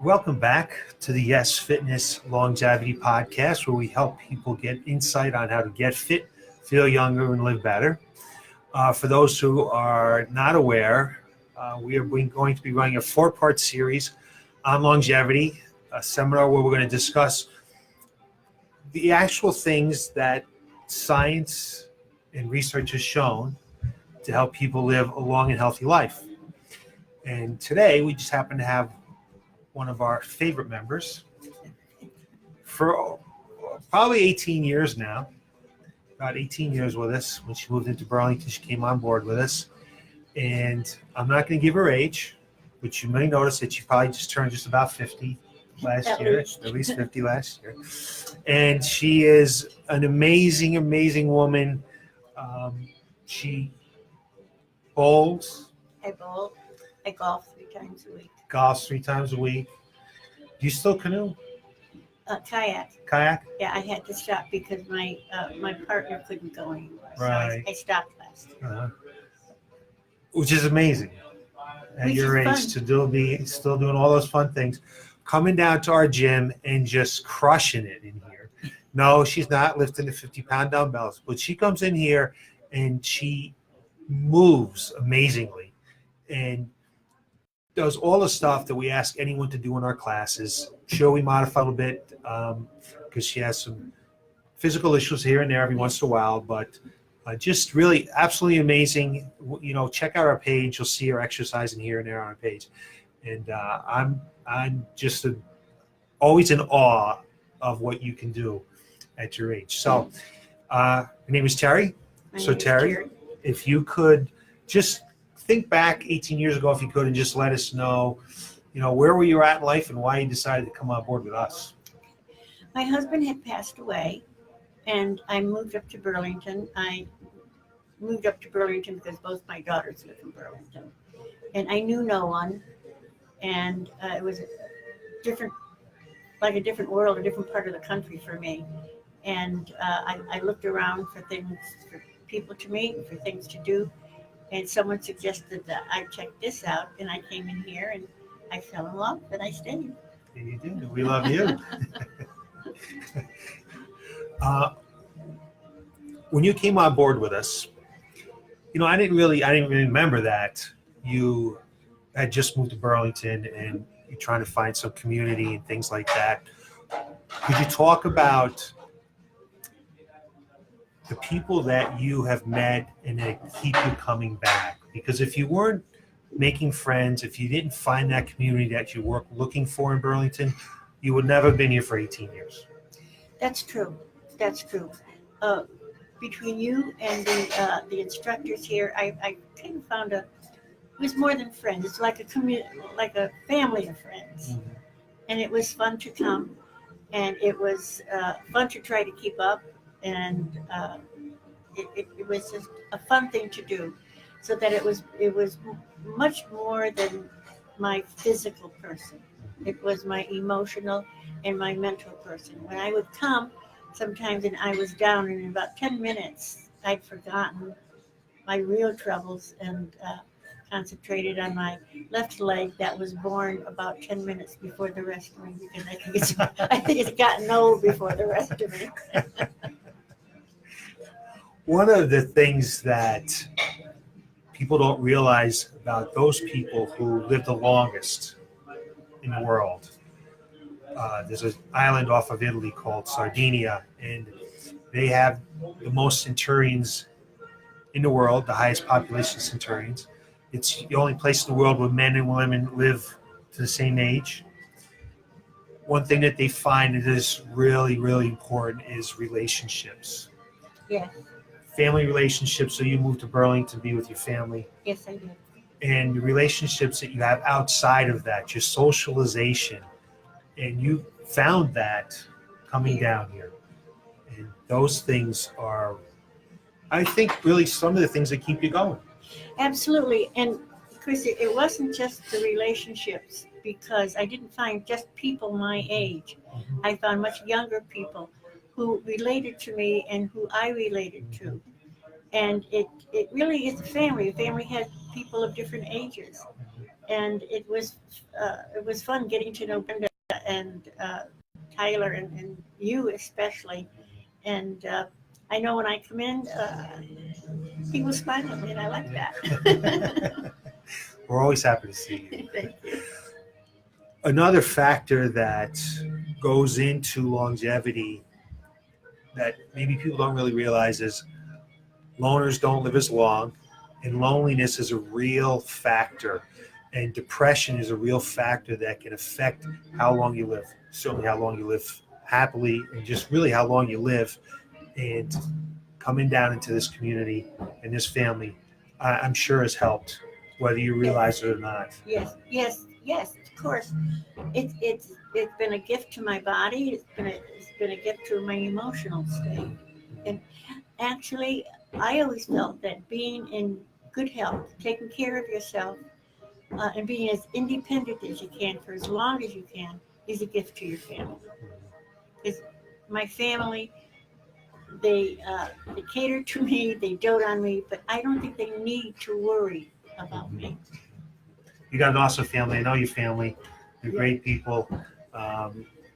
Welcome back to the Y.E.S Fitness Longevity Podcast, where we help people get insight on how to get fit, feel younger, and live better. For those who are not aware, we are going to be running a 4-part series on longevity, a seminar where we're going to discuss the actual things that science and research has shown to help people live a long and healthy life. And today we just happen to have one of our favorite members for probably 18 years now, about 18 years with us. When she moved into Burlington, she came on board with us. And I'm not going to give her age, but you may notice that she probably just turned just about 50 last year, at least 50 last year. And she is an amazing, amazing woman. She bowls. I bowl. I golf 3 times a week. Golfs 3 times a week. Do you still canoe? Kayak. Kayak? Yeah, I had to stop because my partner couldn't go anymore. Right. So I stopped last year. Which is amazing at Which your is age fun. to still doing all those fun things. Coming down to our gym and just crushing it in here. No, she's not lifting the 50-pound dumbbells, but she comes in here and she moves amazingly and does all the stuff that we ask anyone to do in our classes. Sure, we modify a little bit because she has some physical issues here and there every once in a while, but just really absolutely amazing. You know, check out our page. You'll see her exercising here and there on our page. And I'm just always in awe of what you can do at your age. So her name is Terry. Terry, if you could just think back 18 years ago, if you could, and just let us know, where were you at in life and why you decided to come on board with us. My husband had passed away, and I moved up to Burlington. I moved up to Burlington because both my daughters live in Burlington. And I knew no one, and it was a different world, a different part of the country for me. And I looked around for things, for people to meet, for things to do. And someone suggested that I check this out, and I came in here, and I fell in love, and I stayed. And you did. We love you. When you came on board with us, I didn't really remember that you had just moved to Burlington and you're trying to find some community and things like that. Could you talk about the people that you have met and that keep you coming back? Because if you weren't making friends, if you didn't find that community that you were looking for in Burlington, you would never have been here for 18 years. That's true. Between you and the instructors here, I kind of found it was more than friends. It's like a family of friends. Mm-hmm. And it was fun to come, and it was fun to try to keep up. And it was just a fun thing to do, so that it was much more than my physical person. It was my emotional and my mental person. When I would come sometimes and I was down, and in about 10 minutes I'd forgotten my real troubles and concentrated on my left leg that was born about 10 minutes before the rest of me, because I think it's gotten old before the rest of me. One of the things that people don't realize about those people who live the longest in the world, there's an island off of Italy called Sardinia, and they have the most centurions in the world, the highest population of centurions. It's the only place in the world where men and women live to the same age. One thing that they find that is really, really important is relationships. Yeah. Family relationships. So you moved to Burlington to be with your family. Yes, I did. And the relationships that you have outside of that, your socialization. And you found that coming down here. And those things are, I think, really some of the things that keep you going. Absolutely. And Chris, it wasn't just the relationships, because I didn't find just people my age. Mm-hmm. I found much younger people who related to me and who I related to. And it really is a family. A family has people of different ages. and it was fun getting to know Brenda and Tyler and you especially. And I know when I come in, people smile at me, and I like that. We're always happy to see you. Thank you. Another factor that goes into longevity that maybe people don't really realize is loners don't live as long, and loneliness is a real factor, and depression is a real factor that can affect how long you live. Certainly how long you live happily, and just really how long you live. And coming down into this community and this family, I'm sure has helped, whether you realize it or not. Yes, yes, yes. Of course, it's been a gift to my body. It's been a gift to my emotional state. And actually, I always felt that being in good health, taking care of yourself, and being as independent as you can for as long as you can is a gift to your family. Because my family, they cater to me, they dote on me, but I don't think they need to worry about me. You got an awesome family. I know your family. They're great people.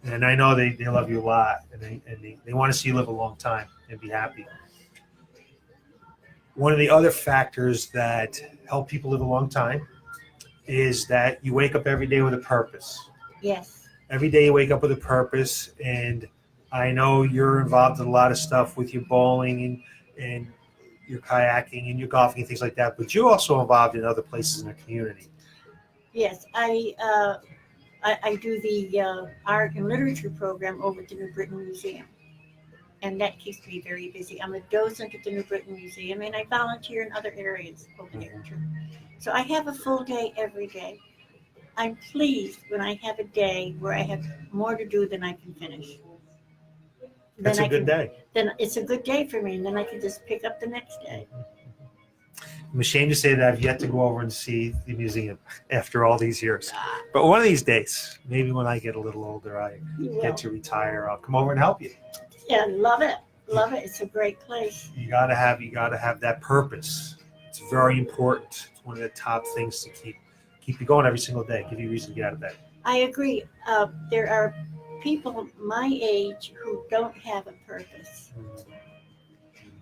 And I know they love you a lot, and they want to see you live a long time and be happy. One of the other factors that help people live a long time is that you wake up every day with a purpose. Yes. Every day you wake up with a purpose, and I know you're involved in a lot of stuff with your bowling and your kayaking and your golfing and things like that, but you're also involved in other places in the community. Yes, I do the art and literature program over at the New Britain Museum, and that keeps me very busy. I'm a docent at the New Britain Museum, and I volunteer in other areas over there too. So I have a full day every day. I'm pleased when I have a day where I have more to do than I can finish. That's a good day. Then it's a good day for me, and then I can just pick up the next day. I'm ashamed to say that I've yet to go over and see the museum after all these years. But one of these days, maybe when I get a little older, I get to retire, I'll come over and help you. Yeah, love it. Love it. It's a great place. You gotta have that purpose. It's very important. It's one of the top things to keep you going every single day, give you a reason to get out of bed. I agree. There are people my age who don't have a purpose,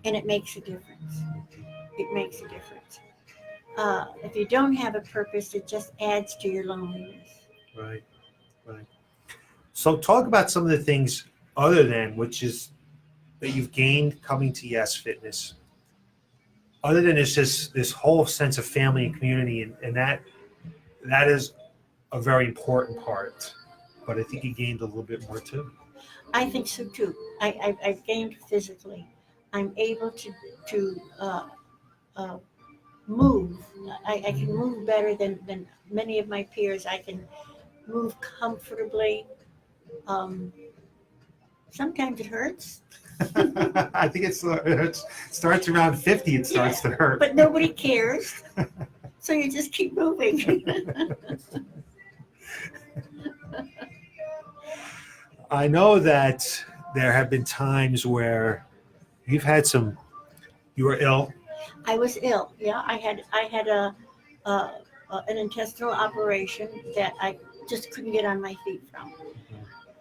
and it makes a difference. It makes a difference. If you don't have a purpose, it just adds to your loneliness. Right. So talk about some of the things other than which is that you've gained coming to Y.E.S Fitness. Other than it's just this whole sense of family and community, and that is a very important part. But I think you gained a little bit more too. I think so too. I've gained physically. I'm able to move. I can move better than many of my peers. I can move comfortably. Sometimes it hurts. I think it starts around 50. It starts to hurt. But nobody cares. So you just keep moving. I know that there have been times where you were ill. I was ill. Yeah, I had an intestinal operation that I just couldn't get on my feet from,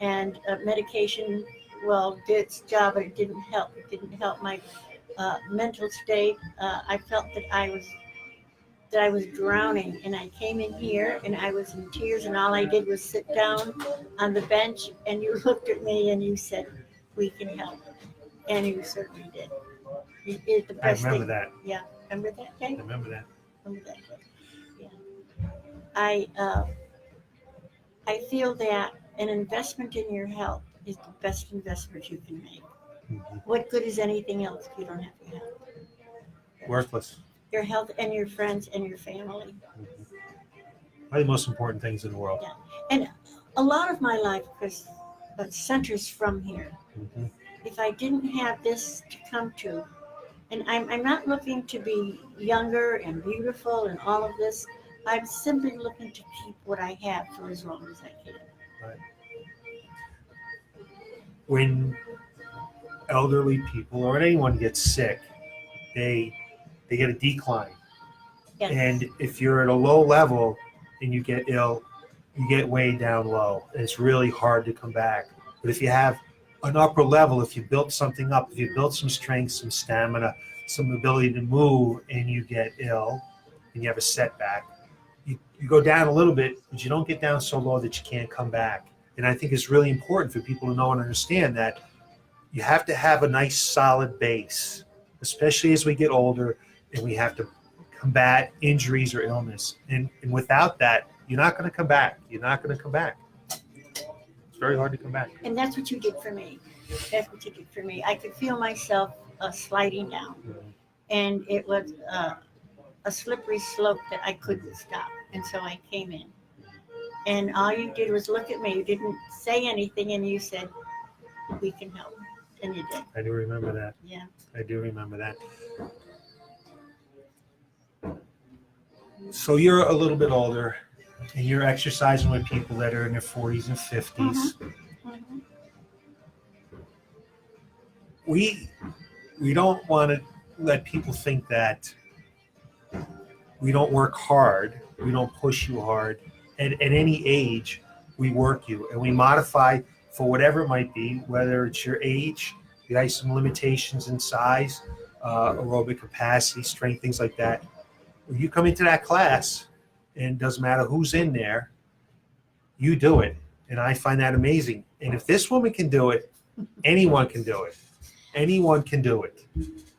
and medication, well, did its job, but it didn't help. It didn't help my mental state. I felt that I was drowning, and I came in here and I was in tears, and all I did was sit down on the bench, and you looked at me and you said, "We can help," and you certainly did. You did the best I remember thing. that. Yeah, remember that day? I remember that. Remember that day? Yeah. I feel that an investment in your health is the best investment you can make. Mm-hmm. What good is anything else if you don't have your health? Worthless. Your health and your friends and your family. One of the most important things in the world. Yeah. And a lot of my life centers from here. Mm-hmm. If I didn't have this to come to, and I'm not looking to be younger and beautiful and all of this, I'm simply looking to keep what I have for as long as I can. Right. When elderly people or anyone gets sick, they get a decline. Yes. And if you're at a low level and you get ill, you get way down low. And it's really hard to come back. But if you have an upper level, if you built something up, if you built some strength, some stamina, some ability to move, and you get ill and you have a setback, you go down a little bit, but you don't get down so low that you can't come back. And I think it's really important for people to know and understand that you have to have a nice solid base, especially as we get older and we have to combat injuries or illness. And without that, you're not going to come back. You're not going to come back. It's very hard to come back. And that's what you did for me. That's what you did for me. I could feel myself sliding down. And it was a slippery slope that I couldn't stop. And so I came in. And all you did was look at me. You didn't say anything, and you said, we can help. And you did. I do remember that. Yeah. I do remember that. So you're a little bit older, and you're exercising with people that are in their 40s and 50s. Mm-hmm. We don't want to let people think that we don't work hard, we don't push you hard. At any age, we work you, and we modify for whatever it might be, whether it's your age, you have some limitations in size, aerobic capacity, strength, things like that. When you come into that class, and it doesn't matter who's in there, you do it. And I find that amazing. And if this woman can do it, anyone can do it. Anyone can do it.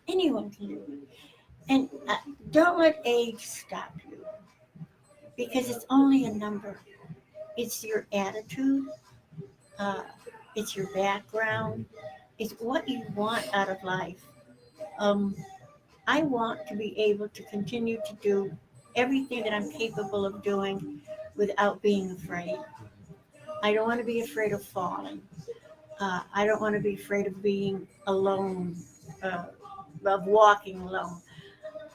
Anyone can do it. And don't let age stop you, because it's only a number. It's your attitude. It's your background. It's what you want out of life. I want to be able to continue to do everything that I'm capable of doing without being afraid. I don't want to be afraid of falling. I don't want to be afraid of being alone, of walking alone.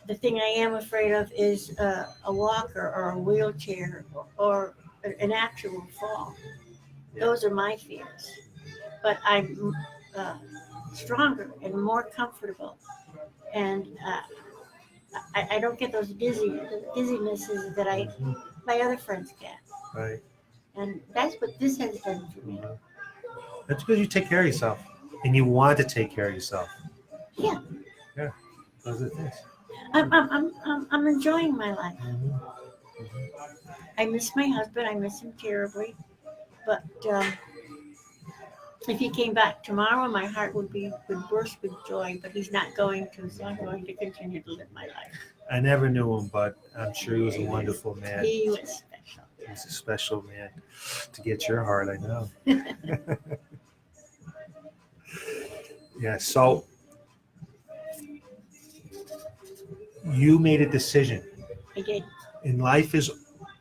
The thing I am afraid of is a walker or a wheelchair or an actual fall. Yeah. Those are my fears. But I'm stronger and more comfortable. And I don't get those dizzinesses that my other friends get. Right. And that's what this has done for me. That's because you take care of yourself, and you want to take care of yourself. Yeah. Yeah. Those are the things. I'm enjoying my life. Mm-hmm. I miss my husband. I miss him terribly. But if he came back tomorrow, my heart would burst with joy. But he's not going to, so I'm going to continue to live my life. I never knew him, but I'm sure he was a wonderful man. He was special. He's a special man to get your heart, I know. Yeah, so you made a decision. I did. And life is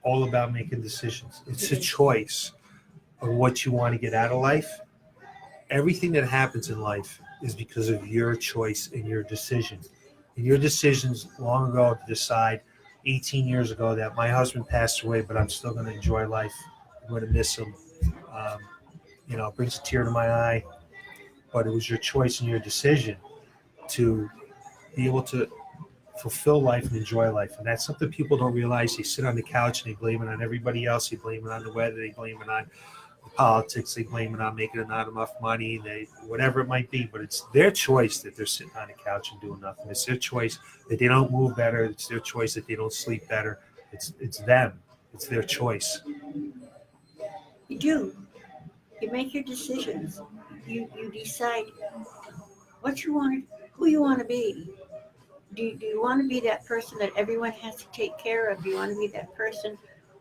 all about making decisions. It's a choice of what you want to get out of life. Everything that happens in life is because of your choice and your decision. And your decisions long ago to decide 18 years ago that my husband passed away, but I'm still going to enjoy life. I'm going to miss him. It brings a tear to my eye. But it was your choice and your decision to be able to fulfill life and enjoy life. And that's something people don't realize. They sit on the couch and they blame it on everybody else. They blame it on the weather. They blame it on the politics. They blame it on making not enough money. Whatever it might be. But it's their choice that they're sitting on the couch and doing nothing. It's their choice that they don't move better. It's their choice that they don't sleep better. It's them. It's their choice. You do. You make your decisions. You decide what you want, who you want to be. Do you want to be that person that everyone has to take care of? Do you want to be that person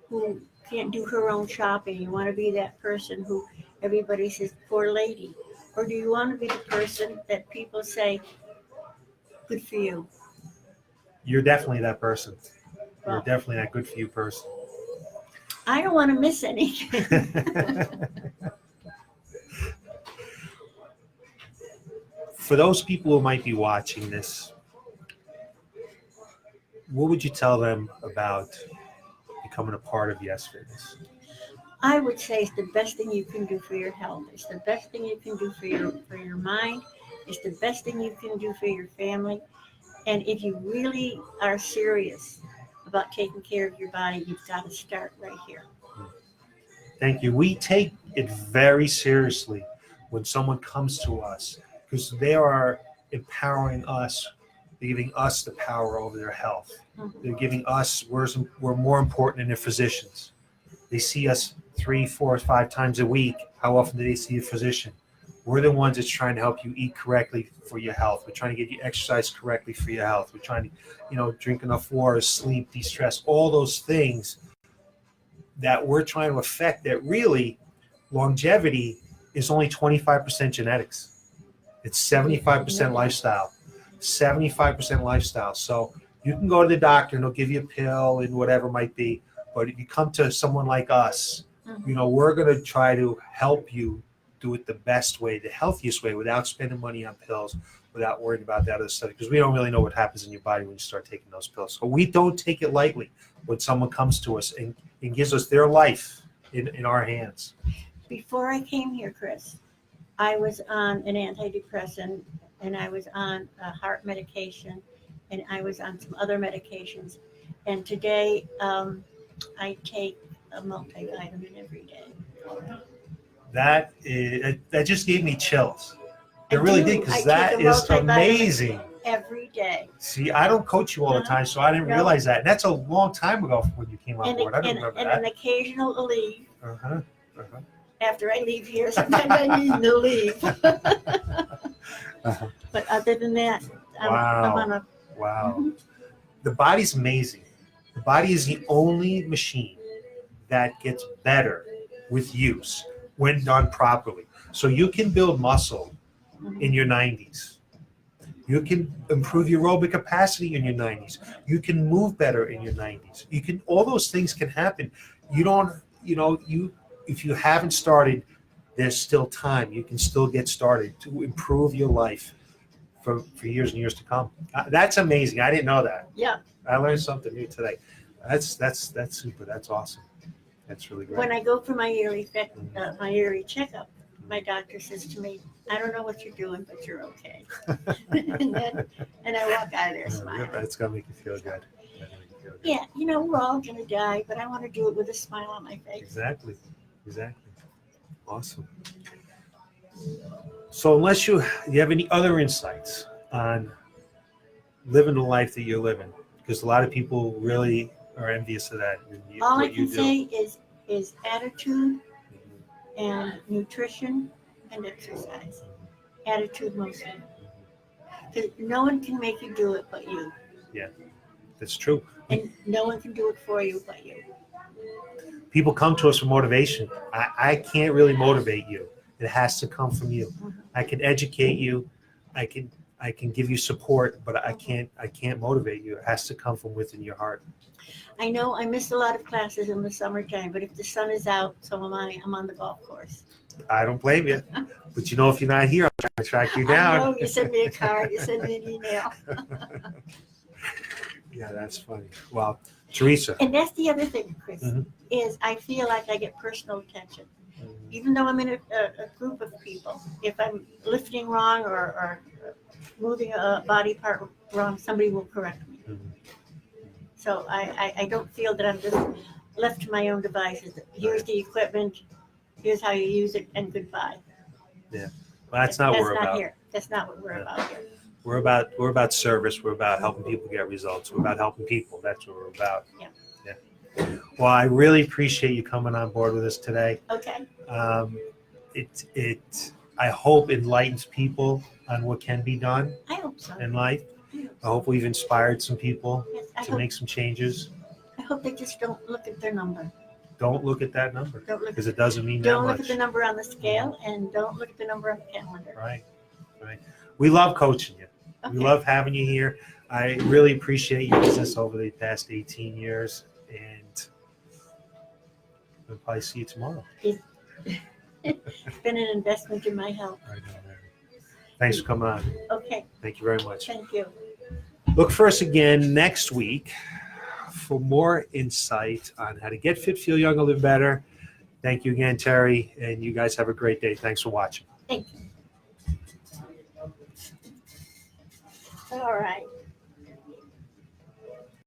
who can't do her own shopping? You want to be that person who everybody says, poor lady? Or do you want to be the person that people say, good for you? You're definitely that person. Well, You're definitely that good for you person. I don't want to miss anything. For those people who might be watching this, what would you tell them about becoming a part of Y.E.S Fitness? I would say it's the best thing you can do for your health. It's the best thing you can do for your mind. It's the best thing you can do for your family. And if you really are serious about taking care of your body, you've got to start right here. Thank you. We take it very seriously when someone comes to us because they are empowering us, they're giving us the power over their health. They're giving us, we're more important than their physicians. They see us 3, 4, 5 times a week. How often do they see a physician? We're the ones that's trying to help you eat correctly for your health. We're trying to get you exercise correctly for your health. We're trying to, drink enough water, sleep, de-stress, all those things that we're trying to affect that really longevity is only 25% genetics. It's 75% lifestyle. 75% lifestyle. So you can go to the doctor and they'll give you a pill and whatever it might be. But if you come to someone like us, we're going to try to help you do it the best way, the healthiest way, without spending money on pills, without worrying about that other stuff, because we don't really know what happens in your body when you start taking those pills. So we don't take it lightly when someone comes to us and gives us their life in our hands. Before I came here, Chris, I was on an antidepressant, and I was on a heart medication, and I was on some other medications. And today, I take a multivitamin every day. That just gave me chills. It really did, because that is amazing. Every day. See, I don't coach you all the time, so I didn't realize that. And that's a long time ago when you came on board. I don't remember that. And an occasional leave. After I leave here, sometimes I need to leave. But other than that, I'm on a... Wow. The body's amazing. The body is the only machine that gets better with use when done properly. So you can build muscle in your 90s. You can improve your aerobic capacity in your 90s. You can move better in your 90s. All those things can happen. If you haven't started, there's still time. You can still get started to improve your life for years and years to come. That's amazing. I didn't know that. Yeah. I learned something new today. That's super. That's awesome. That's really great. When I go for my yearly checkup, my doctor says to me, "I don't know what you're doing, but you're okay." and I walk out of there smiling. That's gonna make you feel good. Yeah, we're all gonna die, but I want to do it with a smile on my face. Exactly. Awesome. So unless you have any other insights on living the life that you're living, because a lot of people really are envious of that. All I can say is attitude and nutrition and exercise. Attitude mostly. Because no one can make you do it but you. Yeah, that's true. And no one can do it for you but you. People come to us for motivation. I can't really motivate you. It has to come from you. I can educate you. I can give you support, but I can't motivate you. It has to come from within your heart. I know I miss a lot of classes in the summertime, but if the sun is out, so am I. I'm on the golf course. I don't blame you. But if you're not here, I'm trying to track you down. I know. You send me a card. You send me an email. Yeah, that's funny. Well, Teresa. And that's the other thing, Chris, is I feel like I get personal attention. Even though I'm in a group of people, if I'm lifting wrong or moving a body part wrong, somebody will correct me. So I don't feel that I'm just left to my own devices. Here's the equipment, here's how you use it, and goodbye. Yeah, well, that's not what we're about. Here. That's not what we're about here. We're about service. We're about helping people get results. We're about helping people. That's what we're about. Yeah. Well, I really appreciate you coming on board with us today. Okay. It I hope enlightens people on what can be done I hope so. in life. I hope we've inspired some people to make some changes. I hope they just don't look at their number. Don't look at that number because it doesn't mean that much. Don't look at the number on the scale and don't look at the number on the calendar. Right. We love coaching you. Okay. We love having you here. I really appreciate your business over the past 18 years, and we'll probably see you tomorrow. It's been an investment in my health. I know. Thanks for coming on. Okay. Thank you very much. Thank you. Look for us again next week for more insight on how to get fit, feel younger, live better. Thank you again, Terry, and you guys have a great day. Thanks for watching. Thank you. All right.